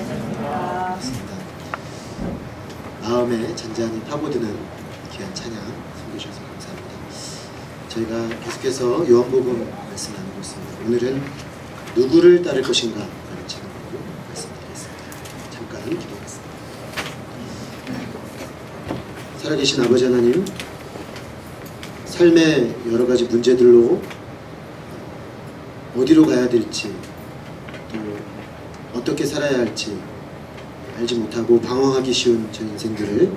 반갑습니다. 마음에 잔잔히 파고드는 귀한 찬양 섬겨주셔서 감사합니다. 저희가 계속해서 요한복음 말씀 나누고 있습니다. 오늘은 누구를 따를 것인가 라는 제목으로 말씀드리겠습니다. 잠깐 기도하겠습니다. 살아계신 아버지 하나님, 삶의 여러 가지 문제들로 어디로 가야 될지, 또 어떻게 살아야 할지 알지 못하고 방황하기 쉬운 저 인생들을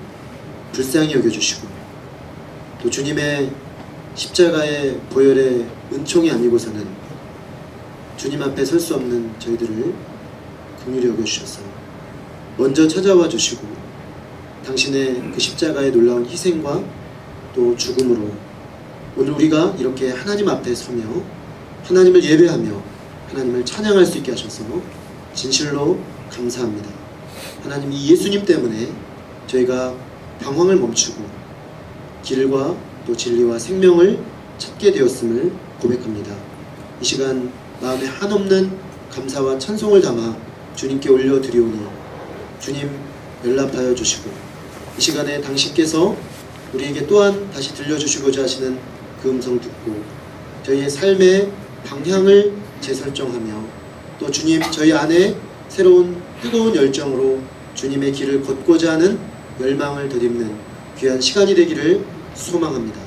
불쌍히 여겨주시고, 또 주님의 십자가의 보혈의 은총이 아니고서는 주님 앞에 설 수 없는 저희들을 긍휼히 여겨주셔서 먼저 찾아와 주시고, 당신의 그 십자가의 놀라운 희생과 또 죽음으로 오늘 우리가 이렇게 하나님 앞에 서며 하나님을 예배하며 하나님을 찬양할 수 있게 하셔서 진실로 감사합니다. 하나님, 이 예수님 때문에 저희가 방황을 멈추고 길과 또 진리와 생명을 찾게 되었음을 고백합니다. 이 시간 마음에 한없는 감사와 찬송을 담아 주님께 올려드리오니 주님 연락하여 주시고, 이 시간에 당신께서 우리에게 또한 다시 들려주시고자 하시는 그 음성 듣고 저희의 삶의 방향을 재설정하며 또 주님 저희 안에 새로운 뜨거운 열정으로 주님의 길을 걷고자 하는 열망을 덧입는 귀한 시간이 되기를 소망합니다.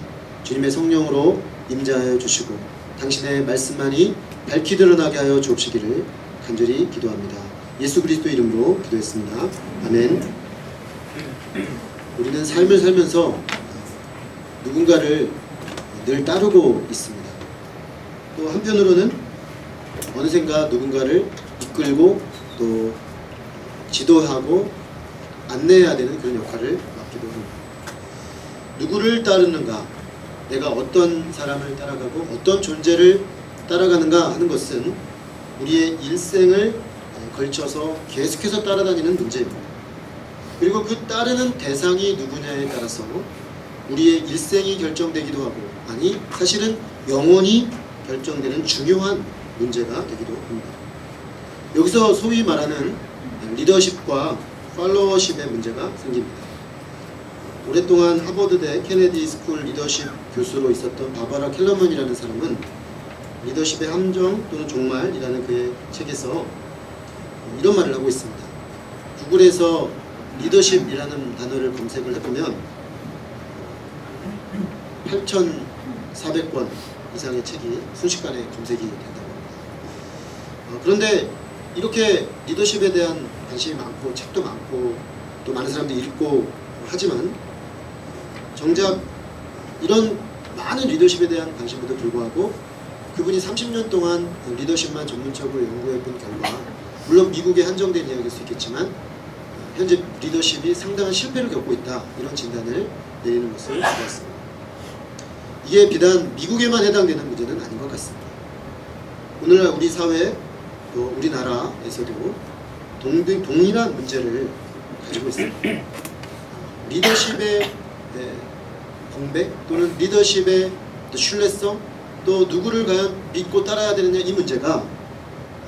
주님의 성령으로 임재하여 주시고 당신의 말씀만이 밝히 드러나게 하여 주옵시기를 간절히 기도합니다. 예수 그리스도 이름으로 기도했습니다. 아멘. 우리는 삶을 살면서 누군가를 늘 따르고 있습니다. 또 한편으로는 어느샌가 누군가를 이끌고 또 지도하고 안내해야 되는 그런 역할을 맡기도 합니다. 누구를 따르는가, 내가 어떤 사람을 따라가고 어떤 존재를 따라가는가 하는 것은 우리의 일생을 걸쳐서 계속해서 따라다니는 문제입니다. 그리고 그 따르는 대상이 누구냐에 따라서 우리의 일생이 결정되기도 하고, 아니 사실은 영원히 결정되는 중요한 문제가 되기도 합니다. 여기서 소위 말하는 리더십과 팔로워십의 문제가 생깁니다. 오랫동안 하버드대 케네디 스쿨 리더십 교수로 있었던 바바라 켈러먼이라는 사람은 리더십의 함정 또는 종말이라는 그의 책에서 이런 말을 하고 있습니다. 구글에서 리더십이라는 단어를 검색을 해보면 8,400권 이상의 책이 순식간에 검색이 된다고 합니다. 그런데 이렇게 리더십에 대한 관심이 많고 책도 많고 또 많은 사람들이 읽고 하지만 정작 이런 많은 리더십에 대한 관심에도 불구하고 그분이 30년 동안 리더십만 전문적으로 연구해 본 결과, 물론 미국에 한정된 이야기일 수 있겠지만 현재 리더십이 상당한 실패를 겪고 있다, 이런 진단을 내리는 것을 보았습니다. 이게 비단 미국에만 해당되는 문제는 아닌 것 같습니다. 오늘날 우리 사회 또 우리나라에서도 동일한 문제를 가지고 있습니다. 리더십의 공백 또는 리더십의 신뢰성, 또 누구를 과연 믿고 따라야 되느냐, 이 문제가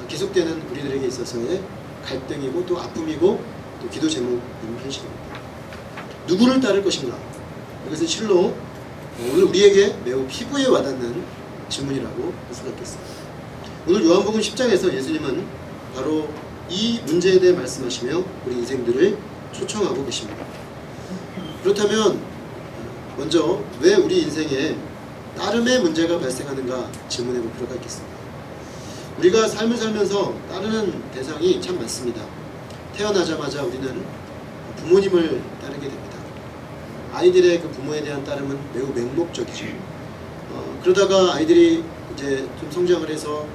계속되는 우리들에게 있어서의 갈등이고 또 아픔이고 또 기도 제목인 현실입니다. 누구를 따를 것인가? 이것은 실로 오늘 우리에게 매우 피부에 와닿는 질문이라고 할 수가 있겠습니다. 오늘 요한복음 10장에서 예수님은 바로 이 문제에 대해 말씀하시며 우리 인생들을 초청하고 계십니다. 그렇다면 먼저 왜 우리 인생에 따름의 문제가 발생하는가 질문해 볼 필요가 있겠습니다. 우리가 삶을 살면서 따르는 대상이 참 많습니다. 태어나자마자 우리는 부모님을 따르게 됩니다. 아이들의 그 부모에 대한 따름은 매우 맹목적이죠. 그러다가 아이들이 이제 좀 성장을 해서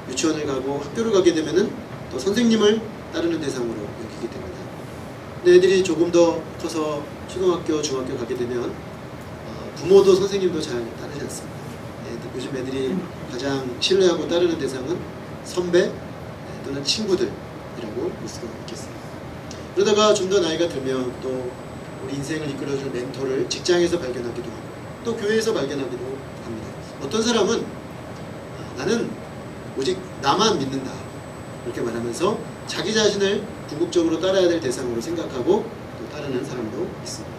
유치원을 가고 학교를 가게 되면은 또 선생님을 따르는 대상으로 여기게 됩니다. 근데 애들이 조금 더 커서 초등학교, 중학교 가게 되면 부모도 선생님도 잘 따르지 않습니다. 요즘 애들이 가장 신뢰하고 따르는 대상은 선배 또는 친구들이라고 볼 수가 있겠습니다. 그러다가 좀 더 나이가 들면 또 우리 인생을 이끌어줄 멘토를 직장에서 발견하기도 하고 또 교회에서 발견하기도 합니다. 어떤 사람은 나는 오직 나만 믿는다 이렇게 말하면서 자기 자신을 궁극적으로 따라야 될 대상으로 생각하고 또 따르는 사람도 있습니다.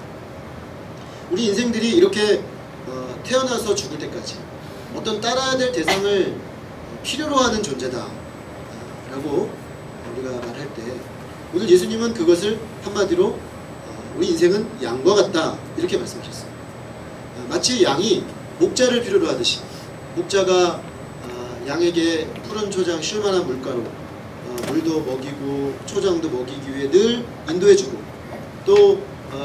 우리 인생들이 이렇게 태어나서 죽을 때까지 어떤 따라야 될 대상을 필요로 하는 존재다 라고 우리가 말할 때, 오늘 예수님은 그것을 한마디로 우리 인생은 양과 같다 이렇게 말씀하셨어요. 마치 양이 목자를 필요로 하듯이, 목자가 양에게 푸른 초장 쉴만한 물가로 물도 먹이고 초장도 먹이기 위해 늘 인도해주고, 또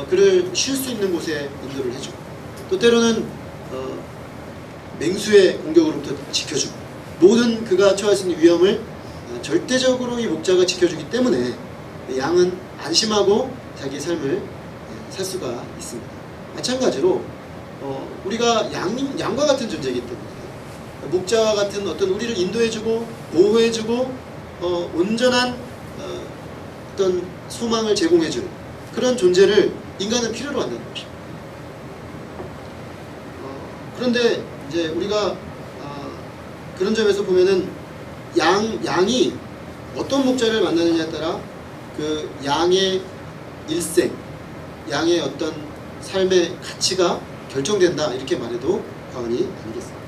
그를 쉴 수 있는 곳에 인도를 해주고, 또 때로는 맹수의 공격으로부터 지켜주고, 모든 그가 처할 수 있는 위험을 절대적으로 이 목자가 지켜주기 때문에 양은 안심하고 자기의 삶을 살 수가 있습니다. 마찬가지로 우리가 양과 같은 존재이기 때문에 목자와 같은 어떤 우리를 인도해주고 보호해주고 온전한 어떤 소망을 제공해줄 그런 존재를 인간은 필요로 한다는 것입니다. 그런데 이제 우리가 그런 점에서 보면은 양이 어떤 목자를 만나느냐에 따라 그 양의 일생, 양의 어떤 삶의 가치가 결정된다 이렇게 말해도 과언이 아니겠습니다.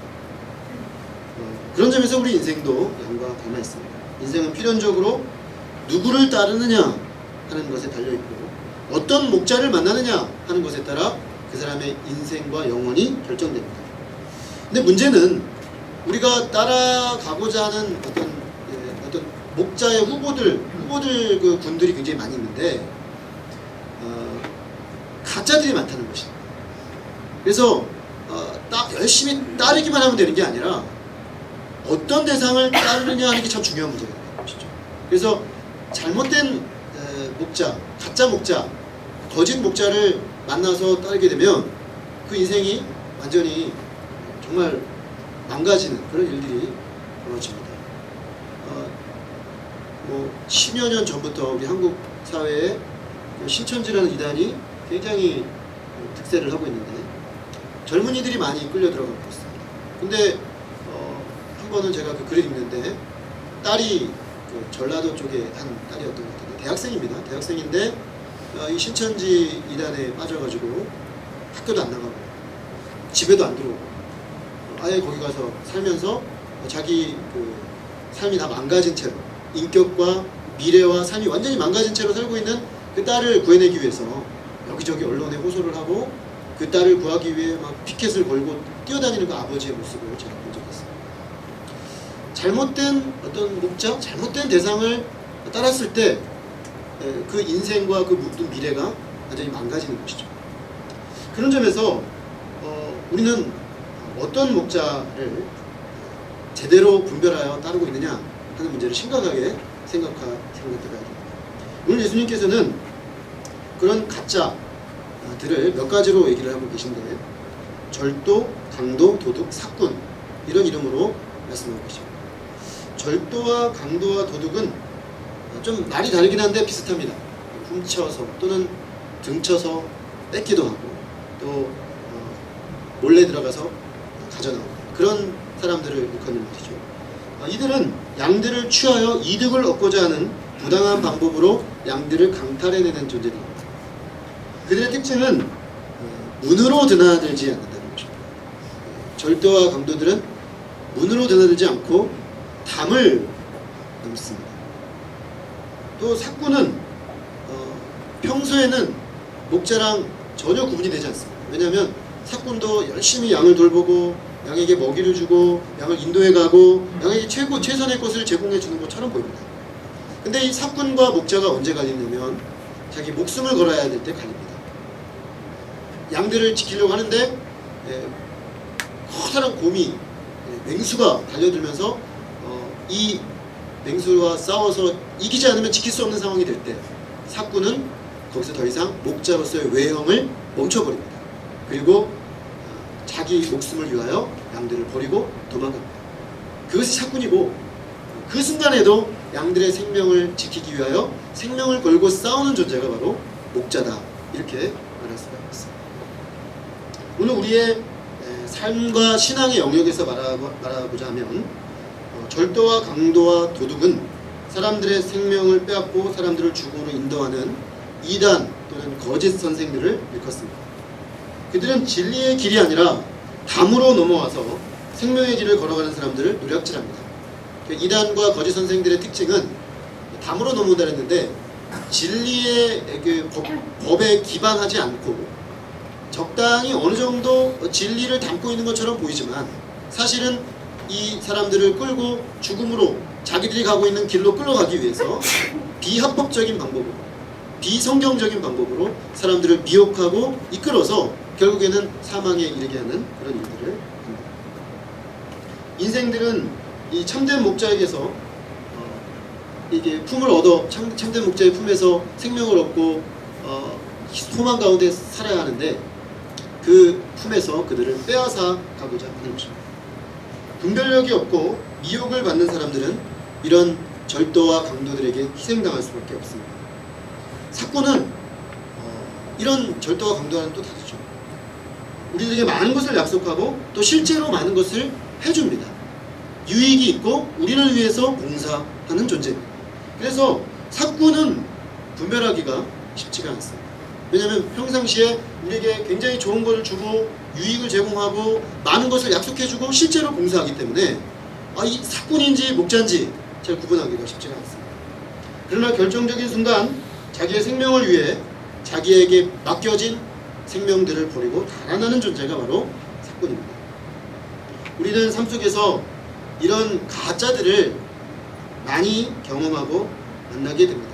그런 점에서 우리 인생도 양과 닮아 있습니다. 인생은 필연적으로 누구를 따르느냐 하는 것에 달려있고, 어떤 목자를 만나느냐 하는 것에 따라 그 사람의 인생과 영혼이 결정됩니다. 근데 문제는 우리가 따라가고자 하는 어떤 목자의 후보들 그 군들이 굉장히 많이 있는데 가짜들이 많다는 것입니다. 그래서 열심히 따르기만 하면 되는 게 아니라 어떤 대상을 따르느냐 하는 게 참 중요한 문제가 되는 것이죠. 그래서 잘못된 목자, 가짜 목자, 거짓 목자를 만나서 따르게 되면 그 인생이 완전히 정말 망가지는 그런 일들이 벌어집니다. 10여 년 전부터 우리 한국 사회에 신천지라는 이단이 굉장히 특세를 하고 있는데 젊은이들이 많이 끌려 들어가고 있습니다. 근데 한 번은 제가 그 글을 읽는데 딸이 그 전라도 쪽에 한 딸이었던 것 같은데 대학생입니다. 대학생인데 이 신천지 이단에 빠져가지고 학교도 안 나가고 집에도 안 들어오고 아예 거기 가서 살면서 자기 그 삶이 다 망가진 채로, 인격과 미래와 삶이 완전히 망가진 채로 살고 있는 그 딸을 구해내기 위해서 여기저기 언론에 호소를 하고 그 딸을 구하기 위해 막 피켓을 걸고 뛰어다니는 그 아버지의 모습을 제가 본 적이 있습니다. 잘못된 어떤 목적, 잘못된 대상을 따랐을 때 그 인생과 그 모든 미래가 완전히 망가지는 것이죠. 그런 점에서 우리는 어떤 목자를 제대로 분별하여 따르고 있느냐 하는 문제를 심각하게 생각해봐야 됩니다. 오늘 예수님께서는 그런 가짜들을 몇 가지로 얘기를 하고 계신데 절도, 강도, 도둑, 삭군 이런 이름으로 말씀하고 계십니다. 절도와 강도와 도둑은 좀 말이 다르긴 한데 비슷합니다. 훔쳐서 또는 등쳐서 뺏기도 하고 또 몰래 들어가서 가져나오고 그런 사람들을 일컫는 말이죠. 이들은 양들을 취하여 이득을 얻고자 하는 부당한 방법으로 양들을 강탈해내는 존재들입니다. 그들의 특징은 문으로 드나들지 않는다는 것입니다. 절도와 강도들은 문으로 드나들지 않고 담을 넘습니다. 또 삭군은 평소에는 목자랑 전혀 구분이 되지 않습니다. 왜냐하면 삭군도 열심히 양을 돌보고 양에게 먹이를 주고 양을 인도해 가고 양에게 최선의 것을 제공해 주는 것처럼 보입니다. 근데 이 삭군과 목자가 언제 갈리냐면 자기 목숨을 걸어야 될 때 갈립니다. 양들을 지키려고 하는데 커다란 곰이 맹수가 달려들면서 이 맹수와 싸워서 이기지 않으면 지킬 수 없는 상황이 될 때 삭군은 거기서 더 이상 목자로서의 외형을 멈춰버립니다. 그리고 자기 목숨을 위하여 양들을 버리고 도망갑니다. 그것이 삭군이고 그 순간에도 양들의 생명을 지키기 위하여 생명을 걸고 싸우는 존재가 바로 목자다 이렇게 말할 수가 있습니다. 오늘 우리의 삶과 신앙의 영역에서 말하고자 하면 절도와 강도와 도둑은 사람들의 생명을 빼앗고 사람들을 죽음으로 인도하는 이단 또는 거짓 선생들을 일컫습니다. 그들은 진리의 길이 아니라 담으로 넘어와서 생명의 길을 걸어가는 사람들을 노략질합니다. 이단과 거짓 선생들의 특징은 담으로 넘어온다 했는데 진리의 그 법에 기반하지 않고 적당히 어느 정도 진리를 담고 있는 것처럼 보이지만 사실은 이 사람들을 끌고 죽음으로 자기들이 가고 있는 길로 끌어가기 위해서 비합법적인 방법으로 비성경적인 방법으로 사람들을 미혹하고 이끌어서 결국에는 사망에 이르게 하는 그런 일들을 합니다. 인생들은 이 참된 목자에게서 이게 품을 얻어 참된 목자의 품에서 생명을 얻고 소망 가운데 살아야 하는데 그 품에서 그들을 빼앗아 가고자 하는 것입니다. 분별력이 없고 미혹을 받는 사람들은 이런 절도와 강도들에게 희생당할 수밖에 없습니다. 사꾼은 이런 절도와 강도와는 또 다르죠. 우리들에게 많은 것을 약속하고 또 실제로 많은 것을 해줍니다. 유익이 있고 우리를 위해서 봉사하는 존재입니다. 그래서 사꾼은 분별하기가 쉽지가 않습니다. 왜냐하면 평상시에 우리에게 굉장히 좋은 것을 주고 유익을 제공하고 많은 것을 약속해주고 실제로 봉사하기 때문에 이 사꾼인지 목자인지 잘 구분하기가 쉽지가 않습니다. 그러나 결정적인 순간 자기의 생명을 위해 자기에게 맡겨진 생명들을 버리고 달아나는 존재가 바로 사꾼입니다. 우리는 삶 속에서 이런 가짜들을 많이 경험하고 만나게 됩니다.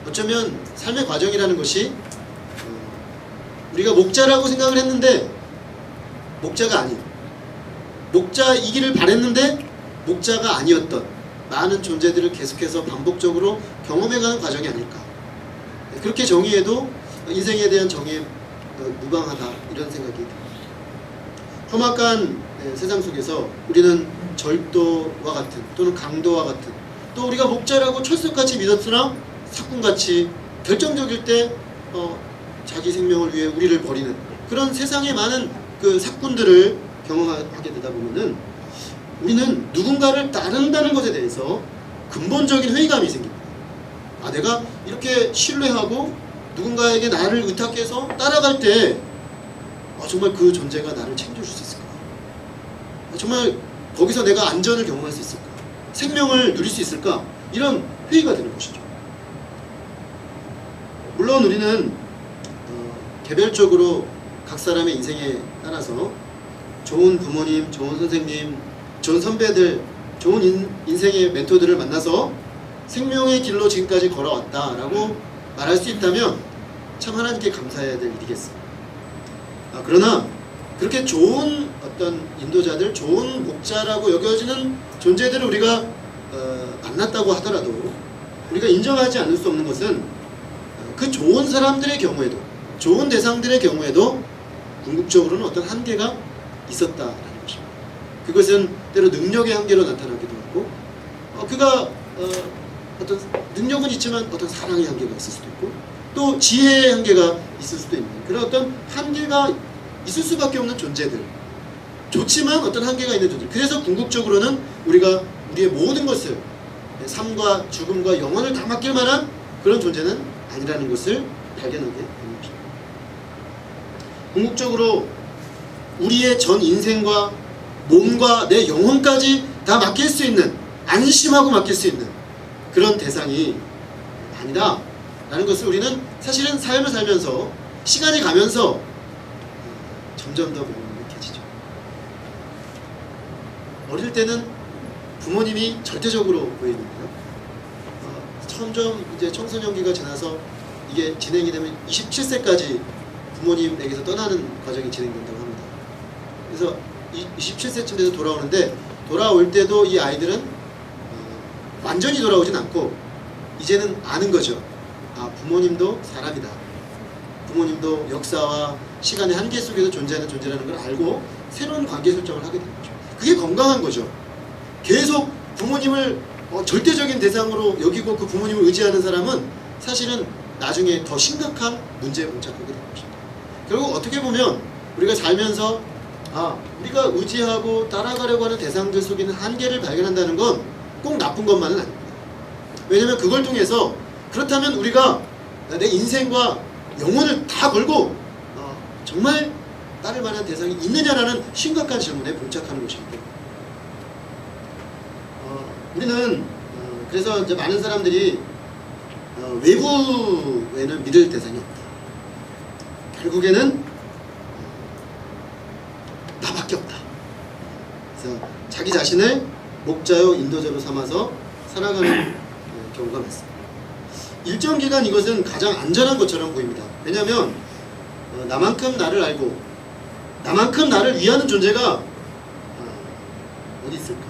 어쩌면 삶의 과정이라는 것이 우리가 목자라고 생각을 했는데 목자가 아닌, 목자이기를 바랬는데 목자가 아니었던 많은 존재들을 계속해서 반복적으로 경험해가는 과정이 아닐까. 그렇게 정의해도 인생에 대한 정의에 무방하다 이런 생각이 듭니다. 험악한 세상 속에서 우리는 절도와 같은 또는 강도와 같은 또 우리가 목자라고 철석같이 믿었으나 사꾼같이 결정적일 때 자기 생명을 위해 우리를 버리는 그런 세상의 많은 그 사꾼들을 경험하게 되다 보면은 우리는 누군가를 따른다는 것에 대해서 근본적인 회의감이 생깁니다. 내가 이렇게 신뢰하고 누군가에게 나를 의탁해서 따라갈 때 정말 그 존재가 나를 챙겨줄 수 있을까? 정말 거기서 내가 안전을 경험할 수 있을까? 생명을 누릴 수 있을까? 이런 회의가 되는 것이죠. 물론 우리는 개별적으로 각 사람의 인생에 따라서 좋은 부모님, 좋은 선생님, 좋은 선배들, 좋은 인생의 멘토들을 만나서 생명의 길로 지금까지 걸어왔다라고 말할 수 있다면 참 하나님께 감사해야 될 일이겠습니다. 그러나 그렇게 좋은 어떤 인도자들, 좋은 목자라고 여겨지는 존재들을 우리가 만났다고 하더라도 우리가 인정하지 않을 수 없는 것은 그 좋은 사람들의 경우에도 좋은 대상들의 경우에도 궁극적으로는 어떤 한계가 있었다라는 것입니다. 그것은 때로 능력의 한계로 나타나기도 하고 그가 어떤 능력은 있지만 어떤 사랑의 한계가 있을 수도 있고 또 지혜의 한계가 있을 수도 있는 그런 어떤 한계가 있을 수밖에 없는 존재들, 좋지만 어떤 한계가 있는 존재들. 그래서 궁극적으로는 우리가 우리의 모든 것을 삶과 죽음과 영혼을 다 맡길 만한 그런 존재는 아니라는 것을 발견하게 되는 것입니다. 궁극적으로 우리의 전 인생과 몸과 내 영혼까지 다 맡길 수 있는, 안심하고 맡길 수 있는 그런 대상이 아니다 라는 것을 우리는 사실은 삶을 살면서 시간이 가면서 점점 더 명확해지죠. 어릴 때는 부모님이 절대적으로 보이는데요. 점점 이제 청소년기가 지나서 이게 진행이 되면 27세까지 부모님에게서 떠나는 과정이 진행된다고 합니다. 그래서 27세쯤 돼서 돌아오는데 돌아올 때도 이 아이들은 완전히 돌아오진 않고 이제는 아는 거죠. 부모님도 사람이다. 부모님도 역사와 시간의 한계 속에서 존재하는 존재라는 걸 알고 새로운 관계 설정을 하게 되는 거죠. 그게 건강한 거죠. 계속 부모님을 절대적인 대상으로 여기고 그 부모님을 의지하는 사람은 사실은 나중에 더 심각한 문제에 봉착하게 되는 것입니다. 결국 어떻게 보면 우리가 살면서 우리가 의지하고 따라가려고 하는 대상들 속에 있는 한계를 발견한다는 건 꼭 나쁜 것만은 아닙니다. 왜냐면 그걸 통해서 그렇다면 우리가 내 인생과 영혼을 다 걸고 정말 따를 만한 대상이 있느냐라는 심각한 질문에 봉착하는 것이기 때문에 우리는 그래서 이제 많은 사람들이 외부에는 믿을 대상이 없다. 결국에는 나밖에 없다. 그래서 자기 자신을 목자요 인도자로 삼아서 살아가는 경우가 많습니다. 일정 기간 이것은 가장 안전한 것처럼 보입니다. 왜냐하면 나만큼 나를 알고 나만큼 나를 위하는 존재가 어디 있을까?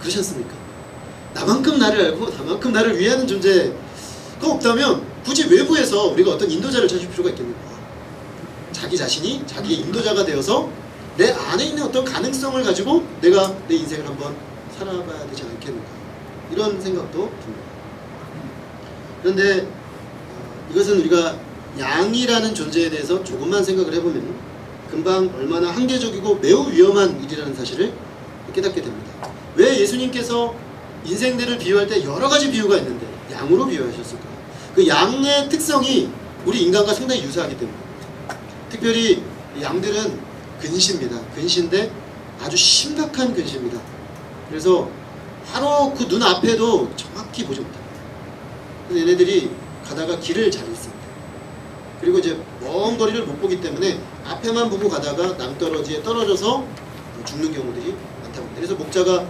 그렇지 않습니까? 나만큼 나를 알고 나만큼 나를 위하는 존재가 없다면 굳이 외부에서 우리가 어떤 인도자를 찾을 필요가 있겠는가? 자기 자신이 자기의 인도자가 되어서 내 안에 있는 어떤 가능성을 가지고 내가 내 인생을 한번 살아봐야 되지 않겠는가? 이런 생각도 듭니다. 그런데 이것은 우리가 양이라는 존재에 대해서 조금만 생각을 해보면 금방 얼마나 한계적이고 매우 위험한 일이라는 사실을 깨닫게 됩니다. 왜 예수님께서 인생들을 비유할 때 여러 가지 비유가 있는데 양으로 비유하셨을까? 그 양의 특성이 우리 인간과 상당히 유사하기 때문에 특별히 양들은 근시입니다. 근시인데 아주 심각한 근시입니다. 그래서 바로 그 눈 앞에도 정확히 보지 못합니다. 그래서 얘네들이 가다가 길을 잘 잃습니다. 그리고 이제 먼 거리를 못 보기 때문에 앞에만 보고 가다가 낭떠러지에 떨어져서 죽는 경우들이 많다고 합니다. 그래서 목자가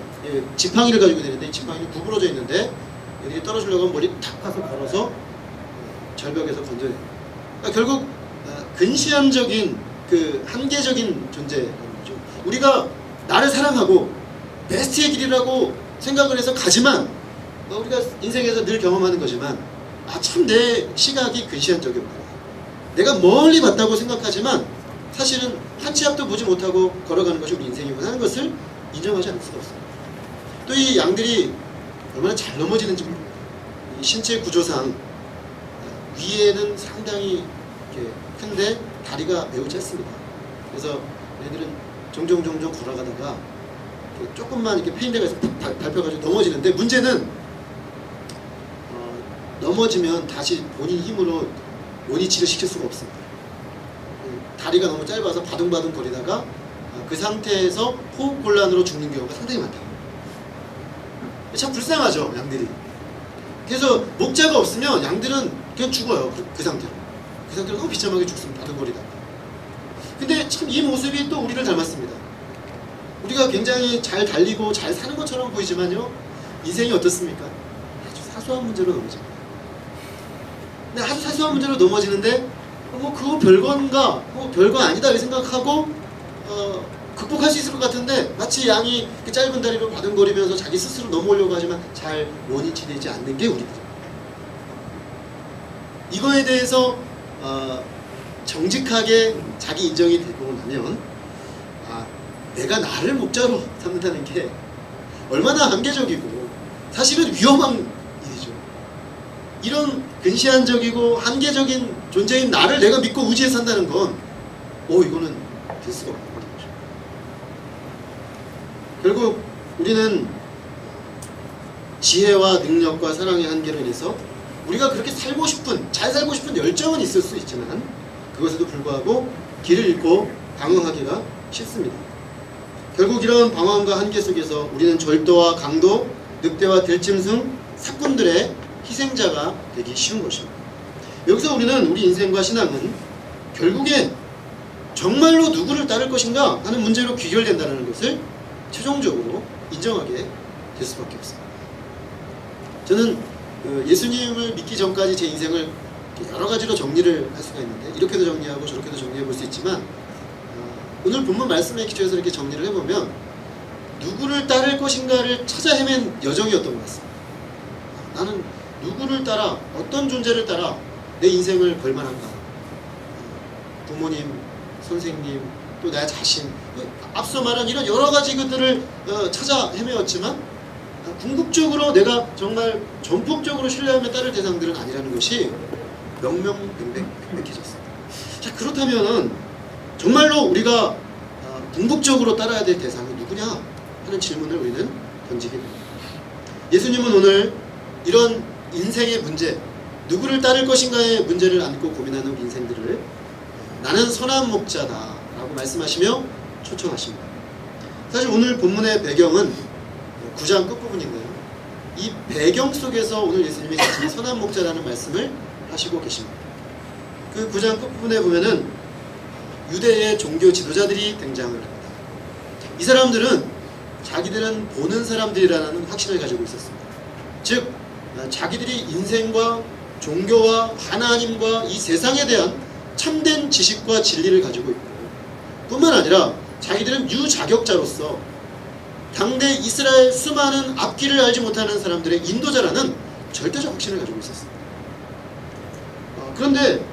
지팡이를 가지고 내는데 이 지팡이는 구부러져 있는데 얘들이 떨어지려고 하면 머리 탁 가서 걸어서 절벽에서 건져내요. 그러니까 결국 근시안적인 그 한계적인 존재라는 거죠. 우리가 나를 사랑하고 베스트의 길이라고 생각을 해서 가지만 우리가 인생에서 늘 경험하는 거지만 참 내 시각이 근시안적이었구나. 내가 멀리 봤다고 생각하지만 사실은 한 치 앞도 보지 못하고 걸어가는 것이 우리 인생이구나 하는 것을 인정하지 않을 수가 없습니다. 또 이 양들이 얼마나 잘 넘어지는지 모릅니다. 이 신체 구조상 위에는 상당히 이렇게 큰데 다리가 매우 짧습니다. 그래서 얘들은 종종 걸어가다가 이렇게 조금만 이렇게 페인대가 있어서 밟혀가지고 넘어지는데 문제는 넘어지면 다시 본인 힘으로 원위치를 시킬 수가 없습니다. 다리가 너무 짧아서 바둥바둥 거리다가 그 상태에서 호흡곤란으로 죽는 경우가 상당히 많다고. 참 불쌍하죠, 양들이. 그래서 목자가 없으면 양들은 그냥 죽어요. 그 상태로. 그 상태로 너무 비참하게 죽습니다. 바둥거리다가. 근데 참 이 모습이 또 우리를 닮았습니다. 우리가 굉장히 잘 달리고 잘 사는 것처럼 보이지만요, 인생이 어떻습니까? 아주 사소한 문제로 넘어집니다. 근데 아주 사소한 문제로 넘어지는데 그거 별건가? 별거 아니다 이 생각하고 극복할 수 있을 것 같은데 마치 양이 짧은 다리로 바둥거리면서 자기 스스로 넘어오려고 하지만 잘 원위치되지 않는 게 우리들입니다. 이거에 대해서 정직하게 자기 인정이 되고 나면 내가 나를 목자로 삼는다는 게 얼마나 한계적이고 사실은 위험한 일이죠. 이런 근시안적이고 한계적인 존재인 나를 내가 믿고 의지해서 산다는 건 이거는 될 수가 없는 거죠. 결국 우리는 지혜와 능력과 사랑의 한계로 인해서 우리가 그렇게 잘 살고 싶은 열정은 있을 수 있지만 그것에도 불구하고 길을 잃고 방황하기가 쉽습니다. 결국 이런 방황과 한계 속에서 우리는 절도와 강도, 늑대와 들짐승, 사꾼들의 희생자가 되기 쉬운 것입니다. 여기서 우리 인생과 신앙은 결국엔 정말로 누구를 따를 것인가 하는 문제로 귀결된다는 것을 최종적으로 인정하게 될 수밖에 없습니다. 저는 예수님을 믿기 전까지 제 인생을 여러 가지로 정리를 할 수가 있는데 이렇게도 정리하고 저렇게도 정리해 볼 수 있지만 오늘 본문 말씀에 기초해서 이렇게 정리를 해보면 누구를 따를 것인가를 찾아 헤맨 여정이었던 것 같습니다. 나는 누구를 따라 어떤 존재를 따라 내 인생을 걸만한가? 부모님, 선생님, 또 나 자신 앞서 말한 이런 여러 가지 것들을 찾아 헤매었지만 궁극적으로 내가 정말 전폭적으로 신뢰하며 따를 대상들은 아니라는 것이 명명백백해졌습니다. 자, 그렇다면 정말로 우리가 궁극적으로 따라야 될 대상이 누구냐 하는 질문을 우리는 던지게 됩니다. 예수님은 오늘 이런 인생의 문제, 누구를 따를 것인가의 문제를 안고 고민하는 우리 인생들을 나는 선한 목자다 라고 말씀하시며 초청하십니다. 사실 오늘 본문의 배경은 9장 끝부분인데요, 이 배경 속에서 오늘 예수님이 자신이 선한 목자라는 말씀을 하시고 계십니다. 그 9장 끝부분에 보면은 유대의 종교 지도자들이 등장을 합니다. 이 사람들은 자기들은 보는 사람들이라는 확신을 가지고 있었습니다. 즉 자기들이 인생과 종교와 하나님과 이 세상에 대한 참된 지식과 진리를 가지고 있고, 뿐만 아니라 자기들은 유자격자로서 당대 이스라엘 수많은 앞길을 알지 못하는 사람들의 인도자라는 절대적 확신을 가지고 있었습니다. 그런데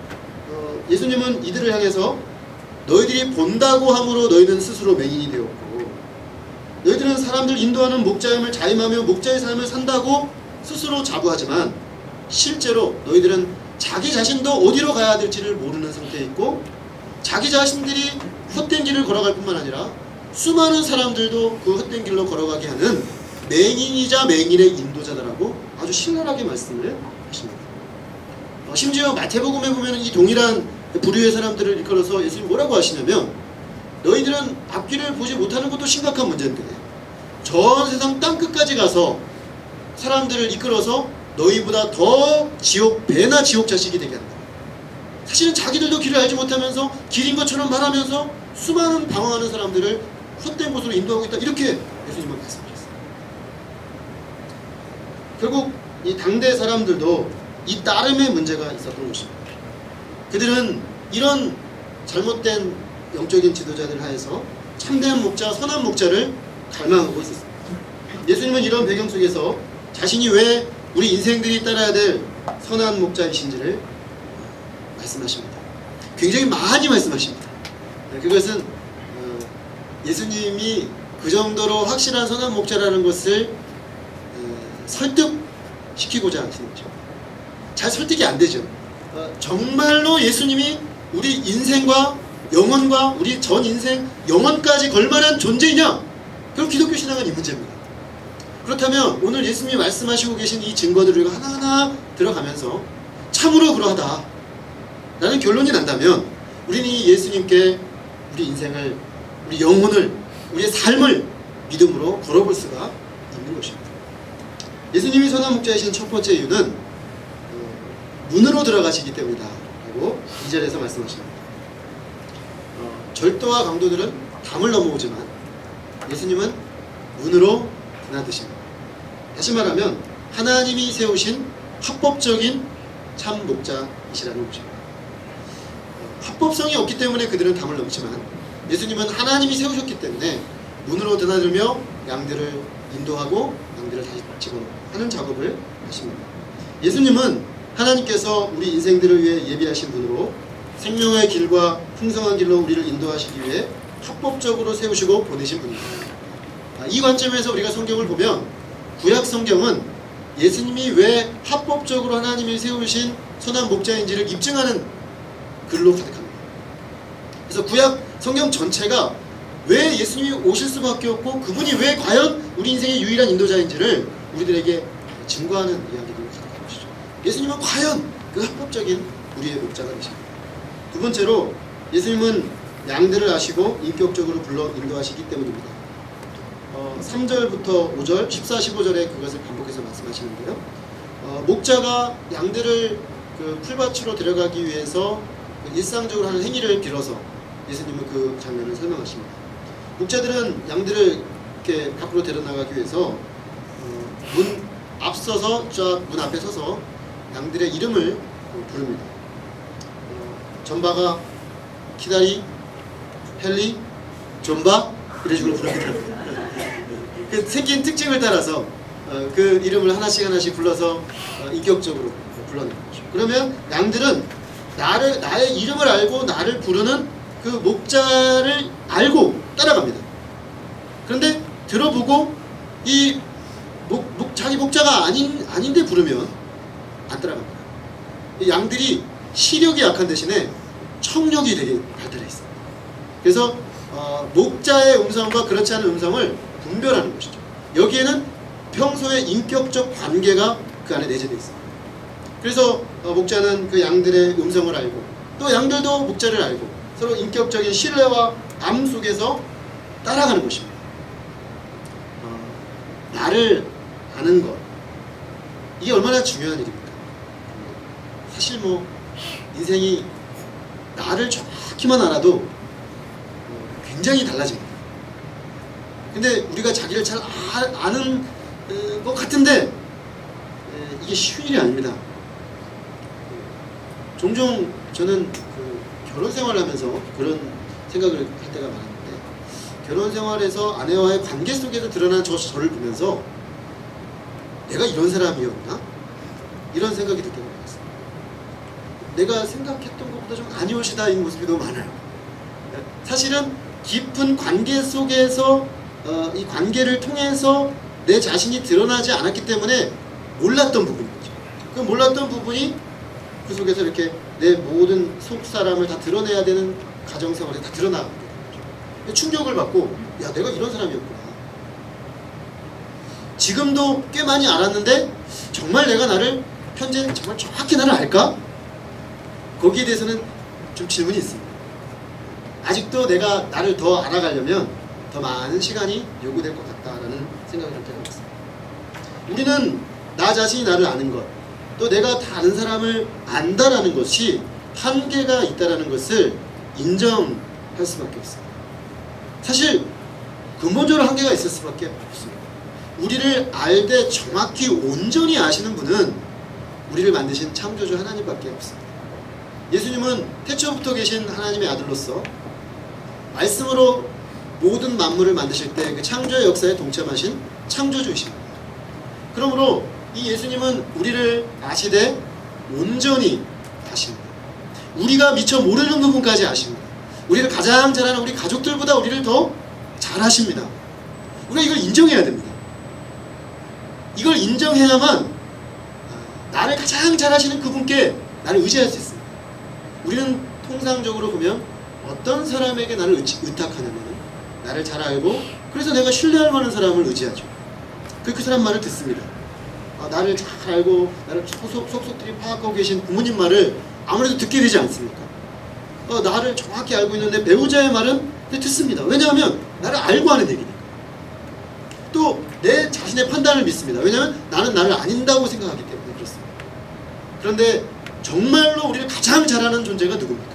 예수님은 이들을 향해서 너희들이 본다고 함으로 너희는 스스로 맹인이 되었고, 너희들은 사람들 인도하는 목자임을 자임하며 목자의 삶을 산다고 스스로 자부하지만 실제로 너희들은 자기 자신도 어디로 가야 될지를 모르는 상태에 있고, 자기 자신들이 헛된 길을 걸어갈 뿐만 아니라 수많은 사람들도 그 헛된 길로 걸어가게 하는 맹인이자 맹인의 인도자다라고 아주 신랄하게 말씀을 하십니다. 심지어 마태복음에 보면 이 동일한 부류의 사람들을 이끌어서 예수님이 뭐라고 하시냐면, 너희들은 앞길을 보지 못하는 것도 심각한 문제인데 전 세상 땅끝까지 가서 사람들을 이끌어서 너희보다 더 배나 지옥 자식이 되게 한다. 사실은 자기들도 길을 알지 못하면서 길인 것처럼 말하면서 수많은 방황하는 사람들을 헛된 곳으로 인도하고 있다, 이렇게 예수님은 말씀하셨어요. 결국 이 당대 사람들도 이 따름의 문제가 있었던 것입니다. 그들은 이런 잘못된 영적인 지도자들 하에서 참된 목자, 선한 목자를 갈망하고 있었습니다. 예수님은 이런 배경 속에서 자신이 왜 우리 인생들이 따라야 될 선한 목자이신지를 말씀하십니다. 굉장히 많이 말씀하십니다. 그것은 예수님이 그 정도로 확실한 선한 목자라는 것을 설득시키고자 하시는 거죠. 잘 설득이 안 되죠. 정말로 예수님이 우리 인생과 영혼과 우리 전 인생 영혼까지 걸만한 존재이냐? 그럼 기독교 신앙은 이 문제입니다. 그렇다면 오늘 예수님이 말씀하시고 계신 이 증거들을 하나하나 들어가면서 참으로 그러하다 라는 결론이 난다면, 우리는 이 예수님께 우리 인생을, 우리 영혼을, 우리의 삶을 믿음으로 걸어볼 수가 있는 것입니다. 예수님이 선한 목자이신 첫 번째 이유는 문으로 들어가시기 때문이다 라고 2절에서 말씀하십니다. 절도와 강도들은 담을 넘어오지만 예수님은 문으로 드나드십니다. 다시 말하면 하나님이 세우신 합법적인 참 목자이시라는 것입니다. 합법성이 없기 때문에 그들은 담을 넘지만 예수님은 하나님이 세우셨기 때문에 문으로 드나들며 양들을 인도하고 양들을 다시 집어넣고 하는 작업을 하십니다. 예수님은 하나님께서 우리 인생들을 위해 예비하신 분으로 생명의 길과 풍성한 길로 우리를 인도하시기 위해 합법적으로 세우시고 보내신 분입니다. 이 관점에서 우리가 성경을 보면 구약 성경은 예수님이 왜 합법적으로 하나님이 세우신 선한 목자인지를 입증하는 글로 가득합니다. 그래서 구약 성경 전체가 왜 예수님이 오실 수밖에 없고 그분이 왜 과연 우리 인생의 유일한 인도자인지를 우리들에게 증거하는 이야기들로 가득한 것이죠. 예수님은 과연 그 합법적인 우리의 목자가 되십니다. 두 번째로 예수님은 양들을 아시고 인격적으로 불러 인도하시기 때문입니다. 3절부터 5절, 14, 15절에 그것을 반복해서 말씀하시는데요. 목자가 양들을 그 풀밭으로 데려가기 위해서 일상적으로 하는 행위를 빌어서 예수님은 그 장면을 설명하십니다. 목자들은 양들을 이렇게 밖으로 데려나가기 위해서 문 앞서서 쫙 문 앞에 서서 양들의 이름을 부릅니다. 전바가, 키다리, 헬리, 존바 이런 식으로 부릅니다. 그 생긴 특징을 따라서 그 이름을 하나씩 불러서 인격적으로 불러내는 거죠. 그러면 양들은 나의 이름을 알고 나를 부르는 그 목자를 알고 따라갑니다. 그런데 들어보고 이 자기 목자가 아닌데 부르면 안 따라갑니다. 이 양들이 시력이 약한 대신에 청력이 되게 발달해 있습니다. 그래서 목자의 음성과 그렇지 않은 음성을 분별하는 것이죠. 여기에는 평소에 인격적 관계가 그 안에 내재되어 있습니다. 그래서 목자는 그 양들의 음성을 알고 또 양들도 목자를 알고 서로 인격적인 신뢰와 암 속에서 따라가는 것입니다. 나를 아는 것, 이게 얼마나 중요한 일입니까? 사실 뭐 인생이 나를 정확히만 알아도 굉장히 달라집니다. 근데 우리가 자기를 잘 아는 것 같은데 이게 쉬운 일이 아닙니다. 종종 저는 그 결혼 생활을 하면서 그런 생각을 할 때가 많았는데, 결혼 생활에서 아내와의 관계 속에서 드러난 저를 보면서 내가 이런 사람이었나? 이런 생각이 들 때가 많았어요. 내가 생각했던 것보다 좀 아니오시다 이 모습이 너무 많아요. 사실은 깊은 관계 속에서 이 관계를 통해서 내 자신이 드러나지 않았기 때문에 몰랐던 부분인 거죠. 그 몰랐던 부분이 그 속에서 이렇게 내 모든 속사람을 다 드러내야 되는 가정생활에 다 드러나게 되는 거죠. 충격을 받고, 야, 내가 이런 사람이었구나. 지금도 꽤 많이 알았는데 정말 내가 나를 현재 정말 정확히 나를 알까? 거기에 대해서는 좀 질문이 있습니다. 아직도 내가 나를 더 알아가려면 더 많은 시간이 요구될 것 같다라는 생각을 할 때가 있습니다. 우리는 나 자신이 나를 아는 것, 또 내가 다른 사람을 안다라는 것이 한계가 있다라는 것을 인정할 수밖에 없습니다. 사실 근본적으로 한계가 있을 수밖에 없습니다. 우리를 알되 정확히 온전히 아시는 분은 우리를 만드신 창조주 하나님밖에 없습니다. 예수님은 태초부터 계신 하나님의 아들로서 말씀으로 모든 만물을 만드실 때 그 창조의 역사에 동참하신 창조주이십니다. 그러므로 이 예수님은 우리를 아시되 온전히 아십니다. 우리가 미처 모르는 부분까지 아십니다. 우리를 가장 잘 아는 우리 가족들보다 우리를 더 잘 아십니다. 우리가 이걸 인정해야 됩니다. 이걸 인정해야만 나를 가장 잘 아시는 그분께 나를 의지할 수 있습니다. 우리는 통상적으로 보면 어떤 사람에게 나를 의탁하냐면 나를 잘 알고 그래서 내가 신뢰할 만한 사람을 의지하죠. 그 사람 말을 듣습니다. 나를 잘 알고 나를 속속들이 파악하고 계신 부모님 말을 아무래도 듣게 되지 않습니까? 나를 정확히 알고 있는 내 배우자의 말은 듣습니다. 왜냐하면 나를 알고 하는 얘기니까. 또 내 자신의 판단을 믿습니다. 왜냐하면 나는 나를 아닌다고 생각하기 때문에 그렇습니다. 그런데 정말로 우리를 가장 잘 아는 존재가 누굽니까?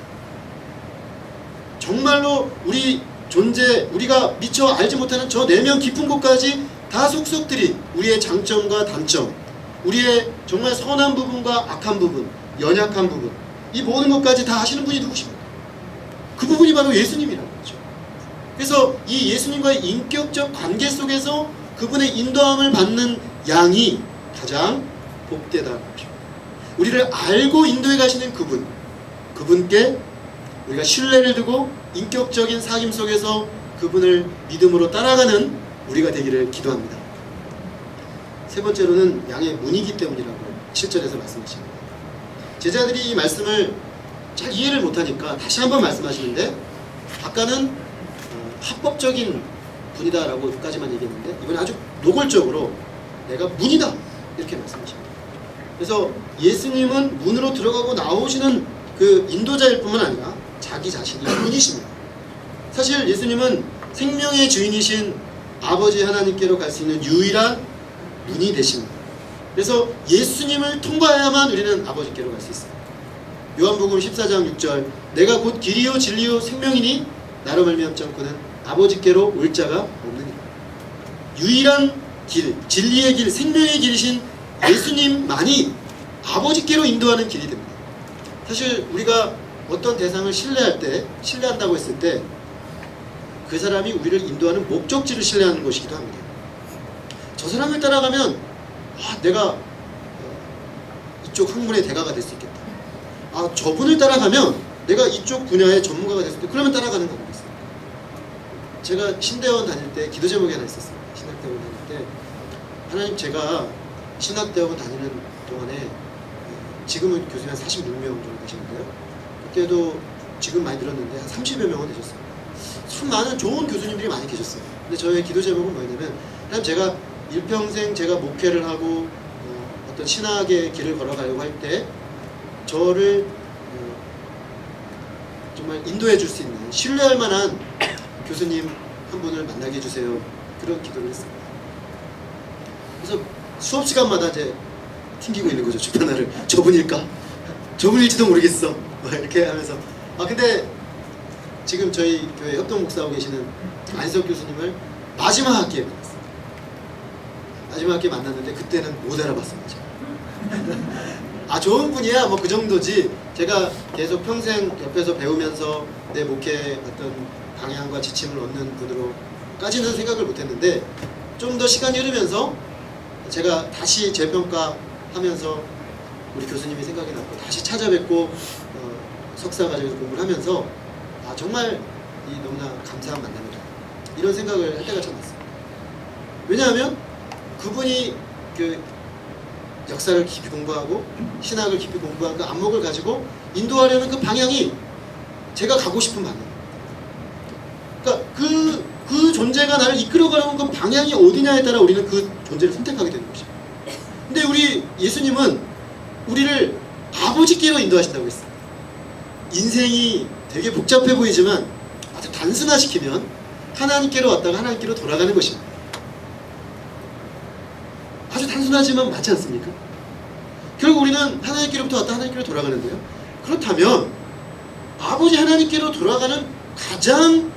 정말로 우리 존재, 우리가 미처 알지 못하는 저 내면 깊은 곳까지 다 속속들이 우리의 장점과 단점, 우리의 정말 선한 부분과 악한 부분, 연약한 부분, 이 모든 것까지 다 아시는 분이 누구십니까? 그 부분이 바로 예수님이라는 거죠. 그래서 이 예수님과의 인격적 관계 속에서 그분의 인도함을 받는 양이 가장 복되다는 것입니다. 우리를 알고 인도해 가시는 그분께 우리가 신뢰를 두고 인격적인 사귐 속에서 그분을 믿음으로 따라가는 우리가 되기를 기도합니다. 세 번째로는 양의 문이기 때문이라고 7절에서 말씀하십니다. 제자들이 이 말씀을 잘 이해를 못하니까 다시 한번 말씀하시는데, 아까는 합법적인 분이다라고까지만 얘기했는데 이번에 아주 노골적으로 내가 문이다 이렇게 말씀하십니다. 그래서 예수님은 문으로 들어가고 나오시는 그 인도자일 뿐만 아니라 자기 자신이 문이십니다. 사실 예수님은 생명의 주인이신 아버지 하나님께로 갈 수 있는 유일한 문이 되십니다. 그래서 예수님을 통과해야만 우리는 아버지께로 갈 수 있습니다. 요한복음 14장 6절, 내가 곧 길이요 진리요 생명이니 나로 말미암지 않고는 아버지께로 올 자가 없느니라. 유일한 길, 진리의 길, 생명의 길이신 예수님만이 아버지께로 인도하는 길이 됩니다. 사실 우리가 어떤 대상을 신뢰한다고 했을 때 그 사람이 우리를 인도하는 목적지를 신뢰하는 것이기도 합니다. 저 사람을 따라가면 내가 이쪽 학문의 대가가 될 수 있겠다. 저분을 따라가면 내가 이쪽 분야의 전문가가 될 수 있겠다. 그러면 따라가는 거겠습니다. 제가 신대원 다닐 때 기도 제목이 하나 있었습니다. 신학대원 다닐 때 하나님, 제가 신학대원 다니는 동안에 지금은 교수님 한 46명 정도 되시는데요. 그때도 지금 많이 늘었는데 한 30여 명은 되셨어요. 참 많은 좋은 교수님들이 많이 계셨어요. 근데 저의 기도 제목은 뭐였냐면, 하나님, 제가 일평생 제가 목회를 하고 어떤 신학의 길을 걸어가려고 할 때 저를 정말 인도해 줄 수 있는 신뢰할 만한 교수님 한 분을 만나게 해주세요. 그런 기도를 했습니다. 그래서 수업 시간마다 이제 튕기고 있는 거죠. 주변화를. 저분일까? 저분일지도 모르겠어. 이렇게 하면서 근데 지금 저희 교회 협동 목사하고 계시는 안석 교수님을 마지막 학기에 만났어요. 마지막 학기에 만났는데 그때는 못 알아봤습니다. 좋은 분이야 뭐 그 정도지, 제가 계속 평생 옆에서 배우면서 내 목회의 어떤 방향과 지침을 얻는 분으로까지는 생각을 못했는데, 좀 더 시간이 흐르면서 제가 다시 재평가하면서 우리 교수님이 생각이 났고 다시 찾아뵙고 석사 과정에서 공부를 하면서 정말 이 너무나 감사한 만남이다 이런 생각을 할 때가 참 많습니다. 왜냐하면 그분이 그 역사를 깊이 공부하고 신학을 깊이 공부한 그 안목을 가지고 인도하려는 그 방향이 제가 가고 싶은 방향. 그러니까 그 존재가 나를 이끌어가려는 그 방향이 어디냐에 따라 우리는 그 존재를 선택하게 되는 것이죠. 근데 우리 예수님은 우리를 아버지께로 인도하신다고 했어요. 인생이 되게 복잡해 보이지만 아주 단순화시키면 하나님께로 왔다가 하나님께로 돌아가는 것입니다. 아주 단순하지만 맞지 않습니까? 결국 우리는 하나님께로부터 왔다 하나님께로 돌아가는데요. 그렇다면 아버지 하나님께로 돌아가는 가장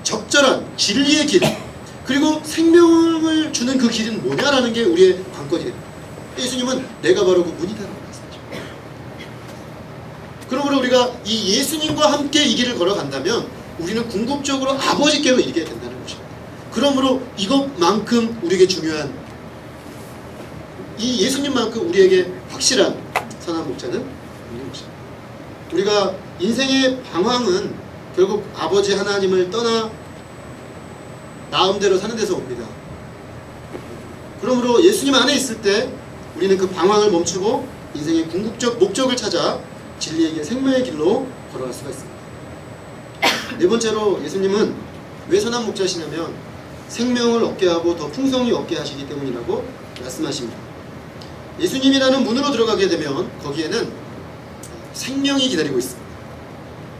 적절한 진리의 길, 그리고 생명을 주는 그 길은 뭐냐라는 게 우리의 관건이에요. 예수님은 내가 바로 그 문이다라고 말씀하죠. 그러므로 우리가 이 예수님과 함께 이 길을 걸어간다면 우리는 궁극적으로 아버지께로 이르게 된다는 것입니다. 그러므로 이것만큼 우리에게 중요한, 이 예수님만큼 우리에게 확실한 선한 목자는 없는 것입니다. 우리가 인생의 방황은 결국 아버지 하나님을 떠나 마음대로 사는 데서 옵니다. 그러므로 예수님 안에 있을 때 우리는 그 방황을 멈추고 인생의 궁극적 목적을 찾아 진리의 길, 생명의 길로 걸어갈 수가 있습니다. 네 번째로 예수님은 왜 선한 목자시냐면 생명을 얻게 하고 더 풍성히 얻게 하시기 때문이라고 말씀하십니다. 예수님이라는 문으로 들어가게 되면 거기에는 생명이 기다리고 있습니다.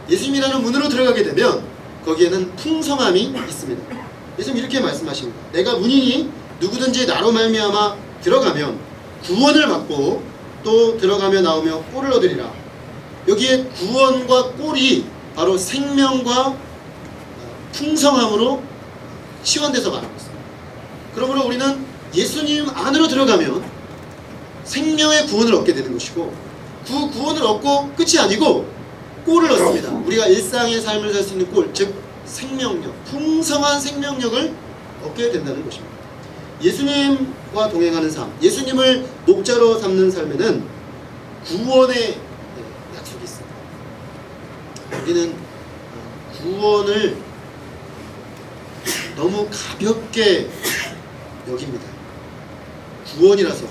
예수님이라는 문으로 들어가게 되면 거기에는 풍성함이 있습니다. 예수님 이렇게 말씀하십니다. 내가 문이니 누구든지 나로 말미암아 들어가면 구원을 받고 또 들어가며 나오며 꼴을 얻으리라. 여기에 구원과 꼴이 바로 생명과 풍성함으로 시원돼서 말하고 있습니다. 그러므로 우리는 예수님 안으로 들어가면 생명의 구원을 얻게 되는 것이고, 그 구원을 얻고 끝이 아니고 꼴을 얻습니다. 우리가 일상의 삶을 살 수 있는 꼴, 즉 생명력, 풍성한 생명력을 얻게 된다는 것입니다. 예수님과 동행하는 삶, 예수님을 목자로 삼는 삶에는 구원의 약속이 있습니다. 우리는 구원을 너무 가볍게 여깁니다. 구원이라서,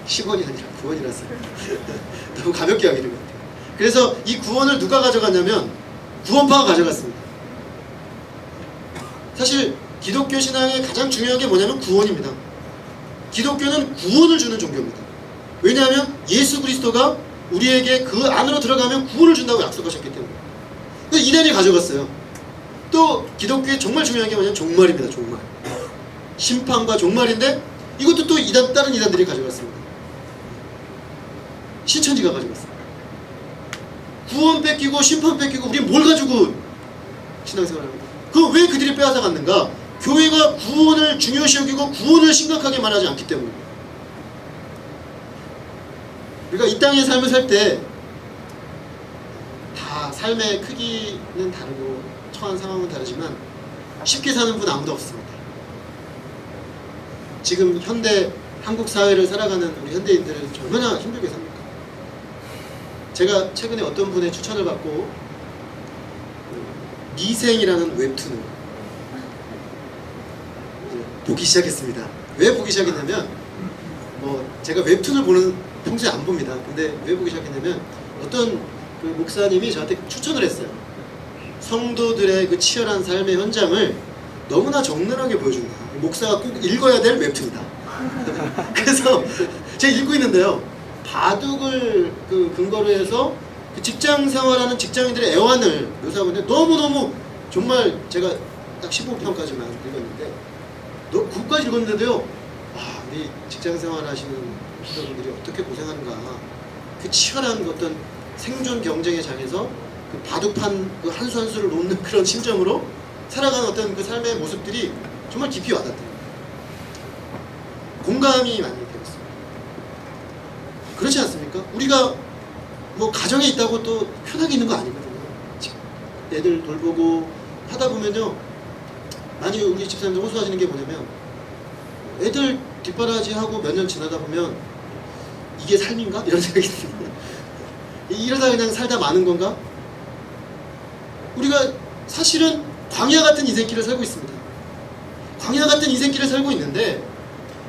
10원이 아니라 구원이라서 너무 가볍게 여기는 것 같아요. 그래서 이 구원을 누가 가져갔냐면 구원파가 가져갔습니다. 사실 기독교 신앙의 가장 중요한 게 뭐냐면 구원입니다. 기독교는 구원을 주는 종교입니다. 왜냐하면 예수 그리스도가 우리에게 그 안으로 들어가면 구원을 준다고 약속하셨기 때문에. 이단이 가져갔어요. 또 기독교에 정말 중요한 게 뭐냐면 종말입니다. 종말. 심판과 종말인데 이것도 또 다른 이단들이 가져갔습니다. 신천지가 가져갔습니다. 구원 뺏기고 심판 뺏기고 우리 뭘 가지고 신앙생활을 합니까? 그럼 왜 그들이 빼앗아 갔는가? 교회가 구원을 중요시 여기고 구원을 심각하게 말하지 않기 때문입니다. 우리가 이 땅의 삶을 살 때 다 삶의 크기는 다르고 처한 상황은 다르지만 쉽게 사는 분 아무도 없습니다. 지금 현대 한국 사회를 살아가는 우리 현대인들은 얼마나 힘들게 삽니까? 제가 최근에 어떤 분의 추천을 받고 미생이라는 웹툰을 보기 시작했습니다. 왜 보기 시작했냐면 제가 웹툰을 평소에 안 봅니다. 근데 왜 보기 시작했냐면 어떤 그 목사님이 저한테 추천을 했어요. 성도들의 그 치열한 삶의 현장을 너무나 적나라하게 보여준다. 목사가 꼭 읽어야 될 웹툰이다. 그래서 제가 읽고 있는데요. 바둑을 그 근거로 해서 그 직장 생활하는 직장인들의 애환을 묘사하고 있는데 너무너무 정말 제가 딱 15편까지만 읽었는데 그것까지 읽었는데도요. 와, 우리 직장 생활하시는 분들이 어떻게 고생하는가. 그 치열한 어떤 생존 경쟁의 장에서 그 바둑판 그 한 수 한 수를 놓는 그런 심정으로 살아가는 어떤 그 삶의 모습들이 정말 깊이 와닿더라고요. 공감이 많이 되었습니다. 그렇지 않습니까? 우리가 뭐 가정에 있다고 또 편하게 있는 거 아니거든요. 애들 돌보고 하다 보면요, 많이 우리 집사님들 호소하시는 게 뭐냐면, 애들 뒷바라지하고 몇 년 지나다 보면 이게 삶인가? 이런 생각이 듭니다. 이러다 그냥 살다 마는 건가? 우리가 사실은 광야 같은 인생길을 살고 있습니다. 광야 같은 인생길을 살고 있는데,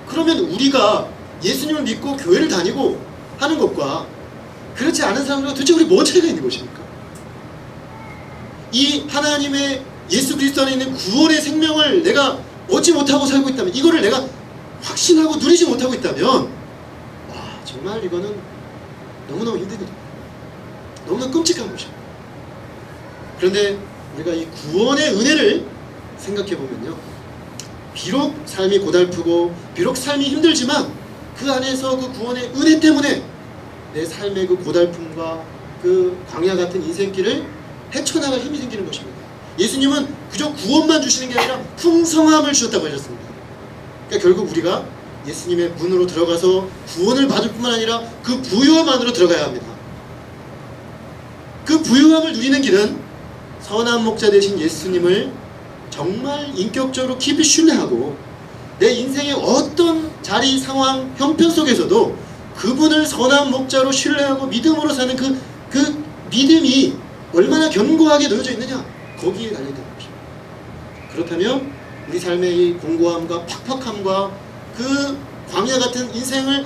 그러면 우리가 예수님을 믿고 교회를 다니고 하는 것과 그렇지 않은 사람들과 도대체 우리 뭔 차이가 있는 것입니까? 이 하나님의 예수 그리스도 안에 있는 구원의 생명을 내가 얻지 못하고 살고 있다면, 이거를 내가 확신하고 누리지 못하고 있다면, 와, 정말 이거는 너무너무 힘들거든요. 너무나 끔찍한 것입니다. 그런데 우리가 이 구원의 은혜를 생각해 보면요, 비록 삶이 고달프고 비록 삶이 힘들지만 그 안에서 그 구원의 은혜 때문에 내 삶의 그 고달픔과 그 광야 같은 인생길을 헤쳐나갈 힘이 생기는 것입니다. 예수님은 그저 구원만 주시는 게 아니라 풍성함을 주셨다고 하셨습니다. 그러니까 결국 우리가 예수님의 문으로 들어가서 구원을 받을 뿐만 아니라 그 부유함 안으로 들어가야 합니다. 그 부유함을 누리는 길은 선한 목자 되신 예수님을 정말 인격적으로 깊이 신뢰하고 내 인생의 어떤 자리, 상황, 형편 속에서도 그분을 선한 목자로 신뢰하고 믿음으로 사는 그 믿음이 얼마나 견고하게 놓여져 있느냐, 거기에 달려있다는 것입니다. 그렇다면 우리 삶의 이 공고함과 팍팍함과 그 광야 같은 인생을